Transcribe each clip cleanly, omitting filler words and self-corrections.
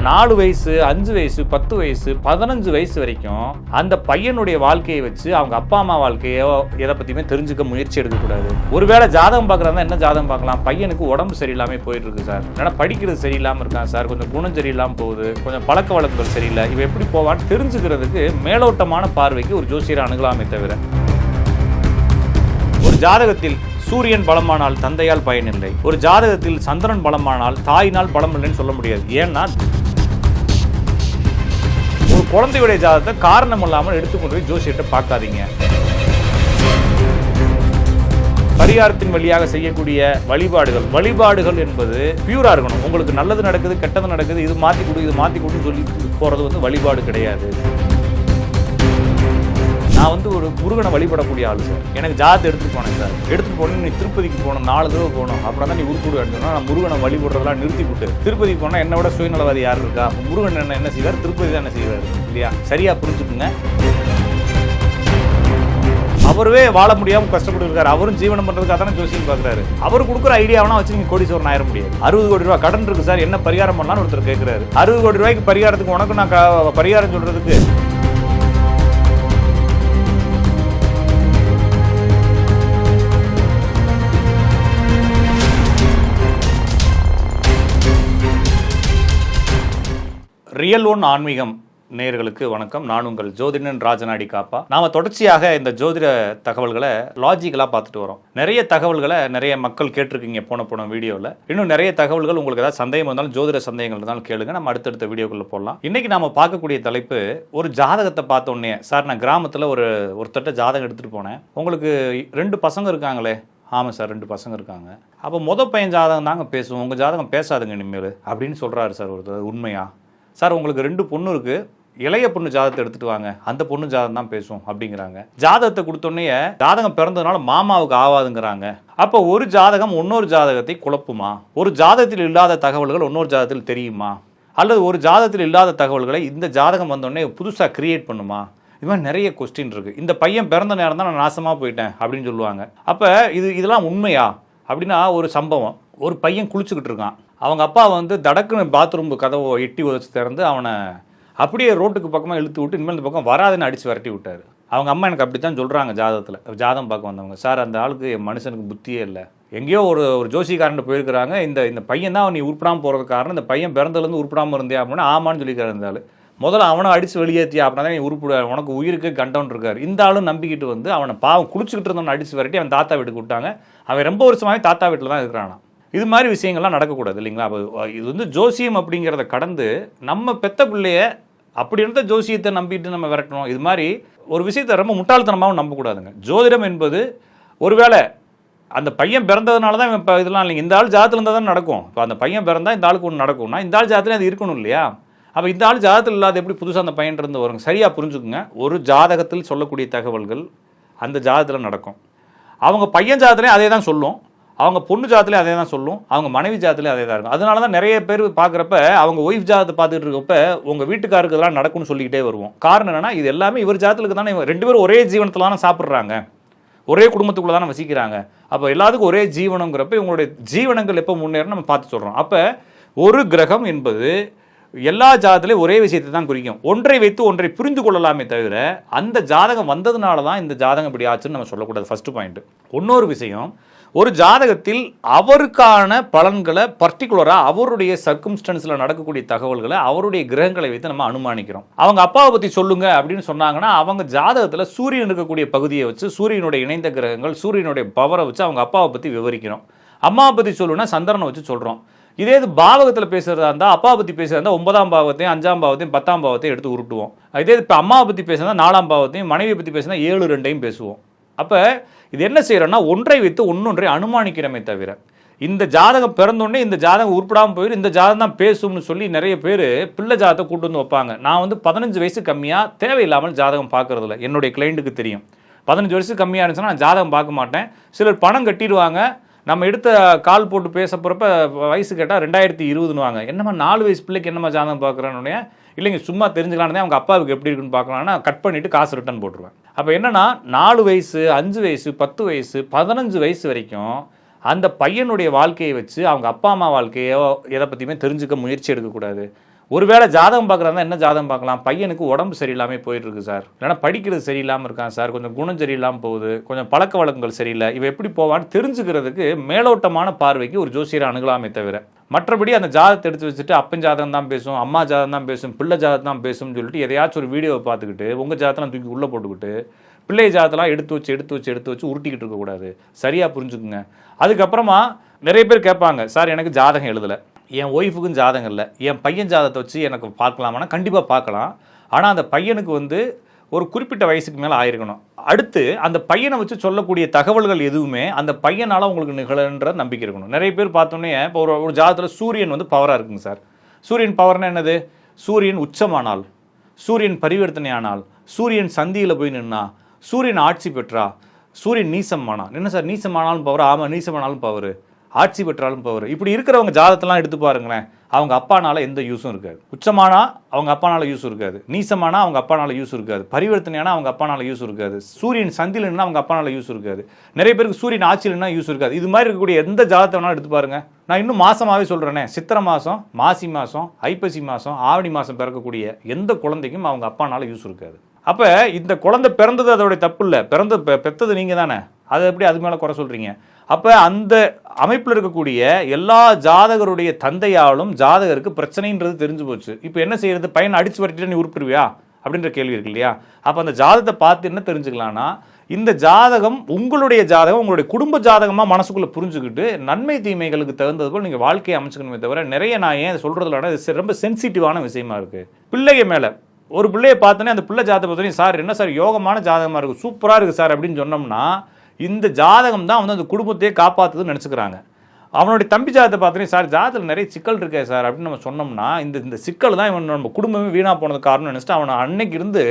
4 வயசு 5 வயசு 10 வயசு 15 வயசு வரைக்கும் அந்த பையனுடைய வாழ்க்கையை வச்சு அவங்க அப்பா அம்மா வாழ்க்கையோ எதை பத்தியுமே தெரிஞ்சுக்க முயற்சி எடுக்கக்கூடாது. ஒருவேளை ஜாதகம் பார்க்கறதா என்ன ஜாதகம் பார்க்கலாம், பையனுக்கு உடம்பு சரியில்லாம போயிட்டு இருக்கு சார், ஏன்னா படிக்கிறது சரியில்லாம இருக்கான் சார், கொஞ்சம் குணம் சரியில்லாம போகுது, கொஞ்சம் பழக்க வழக்கங்கள் சரியில்லை, இவ எப்படி போவான்னு தெரிஞ்சுக்கிறதுக்கு மேலோட்டமான பார்வைக்கு ஒரு ஜோசியரை அணுகலாமே தவிர, ஒரு ஜாதகத்தில் சூரியன் பலமானால் தந்தையால் பயனில்லை, ஒரு ஜாதகத்தில் சந்திரன் பலமானால் தாயினால் பலம் இல்லைன்னு சொல்ல முடியாது. ஏன்னா ஒரு குழந்தையுடைய ஜாதகத்தை காரணம் இல்லாமல் எடுத்துக்கொண்டு போய் ஜோசியத்தை பார்க்காதீங்க. பரிகாரத்தின் வழியாக செய்யக்கூடிய வழிபாடுகள் என்பது பியூரா இருக்கணும். உங்களுக்கு நல்லது நடக்குது கெட்டது நடக்குது, இது மாத்தி கொடுன்னு சொல்லி போறது வழிபாடு கிடையாது. நான் ஒரு முருகனை வழிபடக்கூடிய ஆளு சார். எனக்கு ஜாதகத்தை எடுத்துட்டு போனேன் சார், எடுத்துட்டு போனேன் நீ திருப்பதிக்கு போகணும் 4 தடவை போகணும், அப்புறம் தான் நீ உருக்கூடு எடுத்துனா நான் முருகனை வழிபடுறதெல்லாம் நிறுத்திவிட்டு திருப்பதிக்கு போனால் என்னை விட சுயநலவாதி யார் இருக்கா? முருகன் என்ன செய்வார், திருப்பதி தான் என்ன செய்வார் இல்லையா? சரியா புரிஞ்சுக்குங்க. அவரே வாழ முடியாமல் கஷ்டப்பட்டு இருக்காரு, அவரும் ஜீவனம் பண்றதுக்காக தானே ஜோசியம் பார்க்குறாரு. அவர் கொடுக்குற ஐடியாவெல்லாம் வச்சு நீங்க கோடீஸ்வரன் ஆயிட முடியாது. 60 கோடி ரூபாய் கடன் இருக்கு சார், என்ன பரிகாரம் பண்ணலாம்னு ஒருத்தர் கேட்கிறாரு. 60 கோடி ரூபாய்க்கு பரிகாரத்துக்கு உனக்கு நான் பரிகாரம் சொல்றதுக்கு ரியல் ஒன் ஆன்மீகம் நேயர்களுக்கு வணக்கம். நான் உங்கள் ஜோதிடன் ராஜநாடி காப்பா. நாம தொடர்ச்சியாக இந்த ஜோதிட தகவல்களை லாஜிக்கலாக பார்த்துட்டு வரோம். நிறைய தகவல்களை நிறைய மக்கள் கேட்டிருக்கீங்க போன வீடியோவில். இன்னும் நிறைய தகவல்கள் உங்களுக்கு ஏதாவது சந்தேகம் இருந்தாலும் ஜோதிட சந்தேகங்கள் இருந்தாலும் கேளுங்க, நம்ம அடுத்தடுத்த வீடியோக்குள்ள போடலாம். இன்னைக்கு நாம பார்க்கக்கூடிய தலைப்பு, ஒரு ஜாதகத்தை பார்த்தோன்னே சார் நான் கிராமத்தில் ஒருத்தட்ட ஜாதகம் எடுத்துட்டு போனேன், உங்களுக்கு 2 பசங்க இருக்காங்களே. ஆமாம் சார் 2 பசங்க இருக்காங்க. அப்போ பையன் ஜாதகம் தாங்க பேசுவோம், உங்கள் ஜாதகம் பேசாதுங்க இனிமேல் அப்படின்னு சொல்கிறாரு சார் ஒருத்தர். உண்மையா சார்? உங்களுக்கு 2 பொண்ணு இருக்குது, இளைய பொண்ணு ஜாதகத்தை எடுத்துட்டு வாங்க, அந்த பொண்ணு ஜாதகம் தான் பேசும் அப்படிங்கிறாங்க. ஜாதகத்தை கொடுத்தோன்னே ஜாதகம் பிறந்ததுனால மாமாவுக்கு ஆகாதுங்கிறாங்க. அப்போ ஒரு ஜாதகம் இன்னொரு ஜாதகத்தை குழப்புமா? ஒரு ஜாதகத்தில் இல்லாத தகவல்கள் இன்னொரு ஜாதகத்தில் தெரியுமா? அல்லது ஒரு ஜாதகத்தில் இல்லாத தகவல்களை இந்த ஜாதகம் வந்தோடனே புதுசாக கிரியேட் பண்ணுமா? இது மாதிரி நிறைய கொஸ்டின் இருக்குது. இந்த பையன் பிறந்த நேரம் தான் நான் நாசமாக போயிட்டேன் அப்படின்னு சொல்லுவாங்க. அப்போ இதெல்லாம் உண்மையா அப்படின்னா, ஒரு சம்பவம், ஒரு பையன் குளிச்சுக்கிட்டு இருக்கான், அவங்க அப்பா தடக்குன்னு பாத்ரூம் கதவை எட்டி உதச்சி திறந்து அவனை அப்படியே ரோட்டுக்கு பக்கமாக இழுத்து விட்டு இனிமேல் இந்த பக்கம் வராதுன்னு அடித்து விரட்டி விட்டார். அவங்க அம்மா எனக்கு அப்படி தான் சொல்கிறாங்க ஜாதகம் பார்க்க வந்தவங்க. சார் அந்த ஆளுக்கு மனுஷனுக்கு புத்தியே இல்லை, எங்கேயோ ஒரு ஜோசிக்காரன் போயிருக்கிறாங்க, இந்த பையன் தான் நீ உருப்படாமல் போகிறதுக்கு காரணம், இந்த பையன் பிறந்ததுலேருந்து உருப்படாமல் இருந்தே அப்படின்னா ஆமான்னு சொல்லிக்கிறார். இருந்தாலும் முதல்ல அவனை அடித்து வெளியேற்றியா அப்படின்னா தான் நீ உருப்பிட, உனக்கு உயிருக்கு கண்டவன் இருக்கார். இந்த ஆளும் நம்பிக்கிட்டு அவனை பாவம் குளிச்சுக்கிட்டு இருந்தவனை அடித்து விரட்டி அவன் தாத்தா வீட்டுக்கு விட்டாங்க. அவன் ரொம்ப வருஷமாகவே தாத்தா வீட்டில் தான் இருக்கிறானா. இது மாதிரி விஷயங்கள்லாம் நடக்கக்கூடாது இல்லைங்களா? அப்போ இது ஜோசியம் அப்படிங்கிறத கடந்து நம்ம பெத்த பிள்ளைய அப்படி இருந்த ஜோசியத்தை நம்பிட்டு நம்ம விரட்டணும். இது மாதிரி ஒரு விஷயத்தை ரொம்ப முட்டாள்தனமாகவும் நம்பக்கூடாதுங்க. ஜோதிடம் என்பது ஒருவேளை அந்த பையன் பிறந்ததுனால தான் இப்போ இதெல்லாம் இல்லைங்க, இந்த ஆள் ஜாதத்தில் இருந்தால் தான் நடக்கும். இப்போ அந்த பையன் பிறந்தால் இந்த ஆளுக்கு ஒன்று நடக்கும்னா இந்த ஆள் ஜாதத்துலேயே அது இருக்கணும் இல்லையா? அப்போ இந்த ஆள் ஜாதத்தில் இல்லாத எப்படி புதுசாக அந்த பையன் இருந்து வருங்க? சரியாக புரிஞ்சுக்குங்க. ஒரு ஜாதகத்தில் சொல்லக்கூடிய தகவல்கள் அந்த ஜாதகத்தில் நடக்கும். அவங்க பையன் ஜாதத்துலேயும் அதே தான் சொல்லும், அவங்க பொண்ணு ஜாதத்துலேயும் அதே தான் சொல்லும், அவங்க மனைவி ஜாதத்துலேயும் அதே தான் இருக்கும். அதனால தான் நிறைய பேர் பார்க்குறப்ப அவங்க ஒய்ஃப் ஜாதத்தை பார்த்துட்டு இருக்கப்ப உங்கள் வீட்டுக்காருக்கு இதெல்லாம் நடக்கும்னு சொல்லிக்கிட்டே வருவோம். காரணம் என்னன்னா, இது எல்லாமே இவர் ஜாதத்துக்கு தானே, 2 பேரும் ஒரே ஜீவனத்தில் தானே சாப்பிட்றாங்க, ஒரே குடும்பத்துக்குள்ளே தானே வசிக்கிறாங்க. அப்போ எல்லாத்துக்கும் ஒரே ஜீவனங்கிறப்ப இவங்களுடைய ஜீவனங்கள் எப்போ முன்னேறும் நம்ம பார்த்து சொல்கிறோம். அப்போ ஒரு கிரகம் என்பது எல்லா ஜாதகத்திலையும் ஒரே விஷயத்தை தான் குறிக்கும். ஒன்றை வைத்து ஒன்றை புரிந்து கொள்ளலாமே தவிர அந்த ஜாதகம் வந்ததுனால தான் இந்த ஜாதகம் இப்படி ஆச்சுன்னு நம்ம சொல்லக்கூடாது. First point. இன்னொரு விஷயம், ஒரு ஜாதகத்தில் அவருக்கான பலன்களை பர்டிகுலராக அவருடைய சர்க்கம்ஸ்டன்ஸில் நடக்கக்கூடிய தகவல்களை அவருடைய கிரகங்களை வைத்து நம்ம அனுமானிக்கிறோம். அவங்க அப்பாவை பற்றி சொல்லுங்க அப்படின்னு சொன்னாங்கன்னா அவங்க ஜாதகத்தில் சூரியன் இருக்கக்கூடிய பகுதியை வச்சு சூரியனுடைய இணைந்த கிரகங்கள் சூரியனுடைய பவரை வச்சு அவங்க அப்பாவை பற்றி விவரிக்கிறோம். அம்மாவை பற்றி சொல்லணும்னா சந்திரனை வச்சு சொல்கிறோம். இதே இது பாவகத்தில் பேசுகிறதா இருந்தால் அப்பாவை பற்றி பேசுகிறதா இருந்தால் 9ஆம் பாவத்தையும் 5ஆம் பாவத்தையும் 10ஆம் பாவத்தையும் எடுத்து உருட்டுவோம். இதே இப்போ அம்மாவை பற்றி பேசுகிறதா 4ஆம் பாவத்தையும் மனைவியை பற்றி பேசுனா 7, 2ஐயும் பேசுவோம். அப்போ இது என்ன செய்யறோம்னா, ஒன்றை வைத்து ஒன்னொன்றை அனுமானிக்கிறமே தவிர இந்த ஜாதகம் பிறந்தோடனே இந்த ஜாதகம் உருப்படாமல் போயிடும், இந்த ஜாதகம் தான் பேசும்னு சொல்லி நிறைய பேர் பிள்ளை ஜாதகத்தை கூட்டு வந்து வைப்பாங்க. நான் 15 வயசு கம்மியாக தேவையில்லாமல் ஜாதகம் பார்க்கறதில்ல. என்னுடைய கிளைண்ட்டுக்கு தெரியும் 15 வயசு கம்மியாக இருந்துச்சுன்னா நான் ஜாதகம் பார்க்க மாட்டேன். சிலர் பணம் கட்டிடுவாங்க, நம்ம எடுத்த கால் போட்டு பேச போகிறப்ப வயசு கேட்டால் 2020ன்னுவாங்க. என்னம்மா 4 வயசு பிள்ளைக்கு என்னம்மா ஜாதகம் பார்க்குறேன்னு, இல்லைங்க சும்மா தெரிஞ்சுக்கலான்னு அவங்க அப்பாவுக்கு எப்படி இருக்குன்னு பார்க்கலான்னா கட் பண்ணிவிட்டு காசு ரிட்டர்ன் போட்டுருவேன். அப்போ என்னென்னா 4 வயசு 5 வயசு 10 வயசு 15 வயசு வரைக்கும் அந்த பையனுடைய வாழ்க்கையை வச்சு அவங்க அப்பா அம்மா வாழ்க்கையோ எதை பற்றியுமே தெரிஞ்சுக்க முயற்சி எடுக்கக்கூடாது. ஒருவேளை ஜாதகம் பார்க்குறதா என்ன ஜாதகம் பார்க்கலாம், பையனுக்கு உடம்பு சரியில்லாமல் போயிட்டு இருக்கு சார், இல்லைனா படிக்கிறது சரியில்லாமல் இருக்கான் சார், கொஞ்சம் குணம் சரியில்லாமல் போகுது, கொஞ்சம் பழக்க வழக்கங்கள் சரியில்லை, இவ எப்படி போவான்னு தெரிஞ்சுக்கிறதுக்கு மேலோட்டமான பார்வைக்கு ஒரு ஜோசியரை அணுகலாமே தவிர, மற்றபடி அந்த ஜாதகத்தை எடுத்து வச்சுட்டு அப்பன் ஜாதகம் தான் பேசும், அம்மா ஜாதகம் தான் பேசும், பிள்ளை ஜாதகம் தான் பேசும்னு சொல்லிட்டு எதையாச்சும் ஒரு வீடியோவை பார்த்துக்கிட்டு உங்கள் ஜாதகத்தெல்லாம் தூக்கி உள்ளே போட்டுக்கிட்டு பிள்ளை ஜாதகத்தெல்லாம் எடுத்து வச்சு உருட்டிக்கிட்டு இருக்கக்கூடாது. சரியாக புரிஞ்சுக்குங்க. அதுக்கப்புறமா நிறைய பேர் கேட்பாங்க, சார் எனக்கு ஜாதகம் எழுதலை, என் ஒய்ஃபுக்கும் ஜாதகம் இல்லை, என் பையன் ஜாதகத்தை வச்சு எனக்கு பார்க்கலாமான்னா கண்டிப்பாக பார்க்கலாம். ஆனால் அந்த பையனுக்கு வந்து ஒரு குறிப்பிட்ட வயசுக்கு மேலே ஆயிருக்கணும். அடுத்து அந்த பையனை வச்சு சொல்லக்கூடிய தகவல்கள் எதுவுமே அந்த பையனால் உங்களுக்கு நிகழன்ற நம்பிக்கை இருக்கணும். நிறைய பேர் பார்த்தோன்னே இப்போ ஒரு ஜாதகத்தில் சூரியன் வந்து பவராக இருக்குங்க சார். சூரியன் பவர்னா என்னது? சூரியன் உச்சமானால், சூரியன் பரிவர்த்தனை ஆனால், சூரியன் சந்தியில் போய் நின்னா, சூரியன் ஆட்சி பெற்றா, சூரியன் நீசமானா. என்ன சார் நீசமானாலும் பவர்? ஆமாம், நீசமானாலும் பவர், ஆட்சி பெற்றாலும் பவர். இப்படி இருக்கிறவங்க ஜாதகத்தெல்லாம் எடுத்து பாருங்களேன், அவங்க அப்பானால எந்த யூஸும் இருக்காது. உச்சமானா அவங்க அப்பானால யூஸ் இருக்காது, நீசமானா அவங்க அப்பானால யூஸ் இருக்காது, பரிவர்த்தனையானா அவங்க அப்பானால யூஸ் இருக்காது, சூரியன் சந்திலன்னா அவங்க அப்பானால யூஸ் இருக்காது, நிறைய பேருக்கு சூரியன் ஆட்சியிலன்னா யூஸ் இருக்காது. இது மாதிரி இருக்கக்கூடிய எந்த ஜாதகத்தை வேணாலும் எடுத்து பாருங்க. நான் இன்னும் மாசமாவே சொல்றேனே, சித்திரை மாசம், மாசி மாசம், ஐப்பசி மாசம், ஆவணி மாசம் பிறக்கக்கூடிய எந்த குழந்தைக்கும் அவங்க அப்பானால யூஸ் இருக்காது. அப்ப இந்த குழந்தை பிறந்தது அதோடைய தப்பு இல்லை, பெற்றது நீங்க தானே, அதை எப்படி அது மேல குறை சொல்றீங்க? அப்ப அந்த அமைப்பில் இருக்கக்கூடிய எல்லா ஜாதகருடைய தந்தையாலும் ஜாதகருக்கு பிரச்சனைன்றது தெரிஞ்சு போச்சு. இப்போ என்ன செய்யறது? பையனை அடிச்சு வரட்டிட்டு நீ உருப்பிடுவியா அப்படின்ற கேள்வி இருக்கு இல்லையா? அப்போ அந்த ஜாதகத்தை பார்த்து என்ன தெரிஞ்சுக்கலாம்னா, இந்த ஜாதகம் உங்களுடைய ஜாதகம், உங்களுடைய குடும்ப ஜாதகமாக மனசுக்குள்ளே புரிஞ்சுக்கிட்டு நன்மை தீமைகளுக்கு தகுந்தது போல் நீங்கள் வாழ்க்கையை அமைச்சுக்கணுமே தவிர, நிறைய நான் ஏன் சொல்கிறதுலான இது ரொம்ப சென்சிட்டிவான விஷயமா இருக்குது. பிள்ளைய மேலே ஒரு பிள்ளையை பார்த்தோன்னே அந்த பிள்ளை ஜாதகத்தை பார்த்தோன்னே, சார் என்ன சார் யோகமான ஜாதகமாக இருக்குது, சூப்பராக இருக்குது சார் அப்படின்னு சொன்னோம்னா, இந்த ஜாதகம் தான் வந்து அந்த குடும்பத்தையே காப்பாற்றுதுன்னு நினச்சிக்கிறாங்க. அவனுடைய தம்பி ஜாதகத்தை பார்த்தோன்னே, சார் ஜாதகத்தில் நிறைய சிக்கல் இருக்கே சார் அப்படின்னு நம்ம சொன்னோம்னா, இந்த சிக்கல் தான் இவன் நம்ம குடும்பமே வீணாக போனது காரணம் நினச்சிட்டு அவனை அன்னைக்கு இருந்து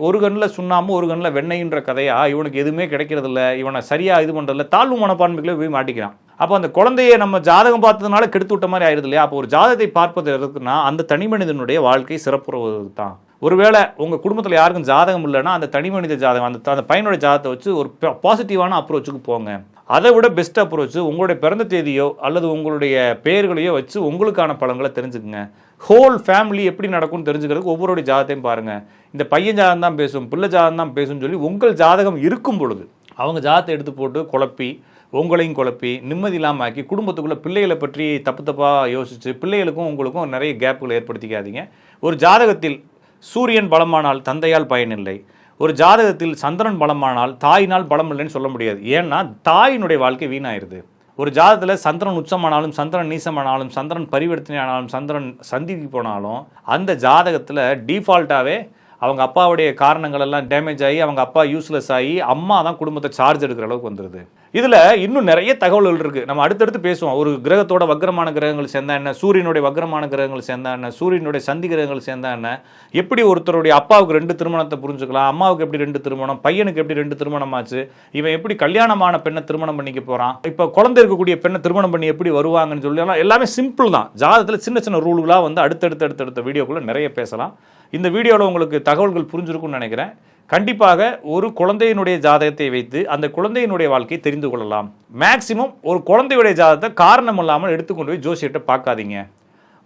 ஒரு கண்ணில் சுண்ணாம்பு ஒரு கண்ணில் வெண்ணெய்ன்ற கதையா, இவனுக்கு எதுவுமே கிடைக்கிறதில்ல, இவனை சரியாக இது பண்ணுறதில்ல, தாழ்வு மனப்பான்மைகளே போய் மாட்டிக்கிறான். அப்போ அந்த குழந்தையை நம்ம ஜாதகம் பார்த்ததுனால கெடுத்து விட்ட மாதிரி ஆயிடுது இல்லையா? அப்போ ஒரு ஜாதகத்தை பார்ப்பது எதுக்குன்னா, அந்த தனி மனிதனுடைய வாழ்க்கை சிறப்புறது தான். ஒருவேளை உங்கள் குடும்பத்தில் யாருக்கும் ஜாதகம் இல்லைன்னா, அந்த தனி மனித ஜாதகம், அந்த பையனுடைய ஜாதகத்தை வச்சு ஒரு பாசிட்டிவான அப்ரோச்சுக்கு போங்க. அதை விட பெஸ்ட் அப்ரோச் உங்களுடைய பிறந்த தேதியோ அல்லது உங்களுடைய பெயர்களையோ வச்சு உங்களுக்கான பலன்களை தெரிஞ்சுக்குங்க. ஹோல் ஃபேமிலி எப்படி நடக்கும்னு தெரிஞ்சுக்கிறதுக்கு ஒவ்வொருடைய ஜாதகத்தையும் பாருங்கள். இந்த பையன் ஜாதகம் தான் பேசும், பிள்ளை ஜாதகம் தான் பேசும்னு சொல்லி உங்கள் ஜாதகம் இருக்கும் பொழுது அவங்க ஜாதகத்தை எடுத்து போட்டு குழப்பி, உங்களையும் குழப்பி, நிம்மதி இல்லாமல் ஆக்கி, குடும்பத்துக்குள்ளே பிள்ளைகளை பற்றி தப்பாக யோசித்து பிள்ளைகளுக்கும் உங்களுக்கும் நிறைய கேப்புகளை ஏற்படுத்திக்காதீங்க. ஒரு ஜாதகத்தில் சூரியன் பலமானால் தந்தையால் பயனில்லை, ஒரு ஜாதகத்தில் சந்திரன் பலமானால் தாயினால் பலம் இல்லைன்னு சொல்ல முடியாது. ஏன்னா தாயினுடைய வாழ்க்கை வீணாயிருது. ஒரு ஜாதகத்தில் சந்திரன் உச்சமானாலும், சந்திரன் நீசமானாலும், சந்திரன் பரிவர்த்தனை ஆனாலும், சந்திரன் சந்திக்கு போனாலும், அந்த ஜாதகத்தில் டிஃபால்ட்டாகவே அவங்க அப்பாவுடைய காரணங்கள் எல்லாம் டேமேஜ் ஆகி, அவங்க அப்பா யூஸ்லெஸ் ஆகி, அம்மா தான் குடும்பத்தை சார்ஜ் எடுக்கிற அளவுக்கு வந்துடுது. இதில் இன்னும் நிறைய தகவல்கள் இருக்குது, நம்ம அடுத்தடுத்து பேசுவோம். ஒரு கிரகத்தோட வக்ரமான கிரகங்கள் சேர்ந்தா என்ன, சூரியனுடைய வக்ரமான கிரகங்கள் சேர்ந்தா என்ன, சூரியனுடைய சந்தி கிரகங்கள் சேர்ந்தா என்ன, எப்படி ஒருத்தருடைய அப்பாவுக்கு 2 திருமணத்தை புரிஞ்சுக்கலாம், அம்மாவுக்கு எப்படி 2 திருமணம், பையனுக்கு எப்படி 2 திருமணம் ஆச்சு, இவன் எப்படி கல்யாணமான பெண்ணை திருமணம் பண்ணிக்க போகிறான், இப்போ குழந்தை இருக்கக்கூடிய பெண்ணை திருமணம் பண்ணி எப்படி வருவாங்கன்னு சொல்லி எல்லாமே சிம்பிள் தான். ஜாதகத்தில் சின்ன சின்ன ரூல்களாக வந்து அடுத்தடுத்த வீடியோக்குள்ளே நிறைய பேசலாம். இந்த வீடியோவில் உங்களுக்கு தகவல்கள் புரிஞ்சிருக்கும்னு நினைக்கிறேன். கண்டிப்பாக ஒரு குழந்தையினுடைய ஜாதகத்தை வைத்து அந்த குழந்தையினுடைய வாழ்க்கையை தெரிந்து கொள்ளலாம். மேக்சிமம் ஒரு குழந்தையுடைய ஜாதகத்தை காரணம் இல்லாமல் எடுத்துக்கொண்டு போய் ஜோசியர்கிட்ட பார்க்காதீங்க.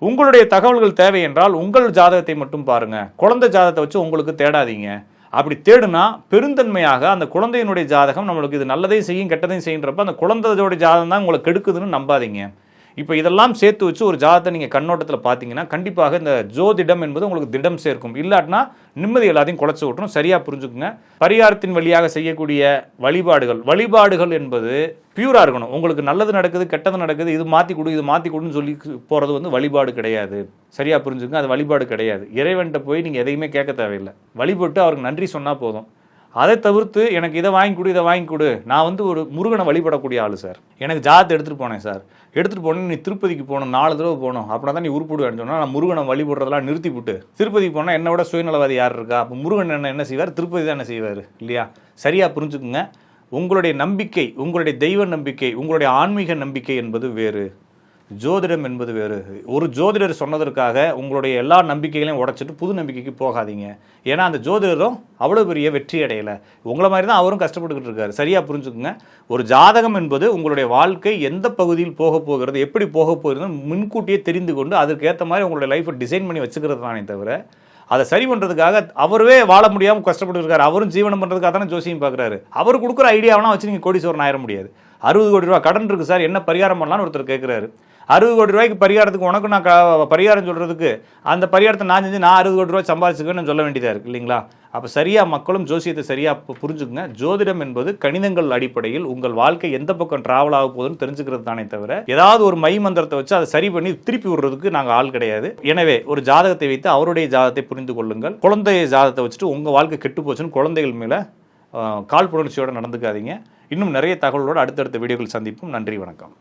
உங்களுடைய தகவல்கள் தேவை என்றால் உங்கள் ஜாதகத்தை மட்டும் பாருங்க, குழந்தை ஜாதகத்தை வச்சு உங்களுக்கு தேடாதீங்க. அப்படி தேடுனா பெருந்தன்மையாக அந்த குழந்தையினுடைய ஜாதகம் நம்மளுக்கு இது நல்லதையும் செய்யும் கெட்டதையும் செய்யுன்றப்ப அந்த குழந்தையோட ஜாதகம் தான் உங்களை கெடுக்குதுன்னு நம்பாதீங்க. இப்போ இதெல்லாம் சேர்த்து வச்சு ஒரு ஜாதகத்தை நீங்கள் கண்ணோட்டத்தில் பார்த்தீங்கன்னா கண்டிப்பாக இந்த ஜோதிடம் என்பது உங்களுக்கு திடம் சேர்க்கும். இல்லாட்டினா நிம்மதி எல்லாத்தையும் குலைச்சி விட்டுரும். சரியாக புரிஞ்சுக்குங்க. பரிகாரத்தின் வழியாக செய்யக்கூடிய வழிபாடுகள் என்பது பியூராக இருக்கணும். உங்களுக்கு நல்லது நடக்குது கெட்டது நடக்குது, இது மாற்றி கொடுன்னு சொல்லி போகிறது வந்து வழிபாடு கிடையாது. சரியாக புரிஞ்சுக்குங்க, அது வழிபாடு கிடையாது. இறைவன்கிட்ட போய் நீங்கள் எதையுமே கேட்க தேவையில்லை, வழிபட்டு அவருக்கு நன்றி சொன்னால் போதும். அதை தவிர்த்து எனக்கு இதை வாங்கி கொடு, நான் வந்து ஒரு முருகனை வழிபடக்கூடிய ஆள் சார், எனக்கு ஜாதகத்தை எடுத்துகிட்டு போனேன் சார், எடுத்துகிட்டு போனேன், நீ திருப்பதிக்கு போகணும், 4 தடவை போகணும், அப்படின்னா தான் நீ உருப்பிடுவேன்னு சொன்னால் நான் முருகனை வழிபடுறதெல்லாம் நிறுத்தி விட்டு திருப்பதிக்கு போனால் என்னை விட சுயநலவாதி யார் இருக்கா? அப்போ முருகன் என்ன செய்வார்? திருப்பதி தான் என்ன செய்வார் இல்லையா? சரியாக புரிஞ்சுக்குங்க. உங்களுடைய நம்பிக்கை, உங்களுடைய தெய்வ நம்பிக்கை, உங்களுடைய ஆன்மீக நம்பிக்கை என்பது வேறு. ஜோதிடம் என்பது வேறு. ஒரு ஜோதிடர் சொன்னதற்காக உங்களுடைய எல்லா நம்பிக்கைகளையும் உடைச்சிட்டு புது நம்பிக்கைக்கு போகாதீங்க. ஏன்னா அந்த ஜோதிடரும் அவ்வளோ பெரிய வெற்றி அடையலை. உங்களை மாதிரி தான் அவரும் கஷ்டப்பட்டுக்கிட்டு இருக்காரு. சரியாக புரிஞ்சுக்குங்க. ஒரு ஜாதகம் என்பது உங்களுடைய வாழ்க்கை எந்த பகுதியில் போக போகிறது, எப்படி போக போகிறது முன்கூட்டியே தெரிந்து கொண்டு அதற்கேற்ற மாதிரி உங்களுடைய லைஃப்பை டிசைன் பண்ணி வச்சுக்கிறது தானே தவிர, அதை சரி பண்ணுறதுக்காக அவரே வாழ முடியாமல் கஷ்டப்பட்டு இருக்காரு. அவரும் ஜீவனம் பண்ணுறதுக்காக தானே ஜோசியம் பார்க்குறாரு. அவர் கொடுக்குற ஐடியாவெல்லாம் வச்சு நீங்கள் கோடீஸ்வரன் ஆயிட முடியாது. 60 கோடி ரூபா கடன் இருக்குது சார், என்ன பரிகாரம் பண்ணலான்னு ஒருத்தர் கேட்குறாரு. 60 கோடி ரூபாய்க்கு பரிகாரத்துக்கு உனக்கு நான் பரிகாரம் சொல்கிறதுக்கு அந்த பரிகாரத்தை நான் செஞ்சு நான் 60 கோடி ரூபாய் சம்பாதிச்சுக்கன்னு சொல்ல வேண்டியதாக இருக்குது இல்லைங்களா? அப்போ சரியாக மக்களும் ஜோசியத்தை சரியாக புரிஞ்சுக்குங்க. ஜோதிடம் என்பது கணிதங்கள் அடிப்படையில் உங்கள் வாழ்க்கை எந்த பக்கம் ட்ராவல் ஆக போகுதுன்னு தெரிஞ்சுக்கிறது தானே தவிர, ஏதாவது ஒரு மை மந்திரத்தை வச்சு அதை சரி பண்ணி திருப்பி விடுறதுக்கு நாங்கள் ஆள் கிடையாது. எனவே ஒரு ஜாதகத்தை வைத்து அவருடைய ஜாதகத்தை புரிந்து கொள்ளுங்கள். குழந்தைய ஜாதகத்தை வச்சுட்டு உங்கள் வாழ்க்கை கெட்டு போச்சுன்னு குழந்தைகள் மேலே காழ்ப்புணர்ச்சியோடு நடந்துக்காதீங்க. இன்னும் நிறைய தகவலோடு அடுத்தடுத்த வீடியோக்கள் சந்திப்போம். நன்றி, வணக்கம்.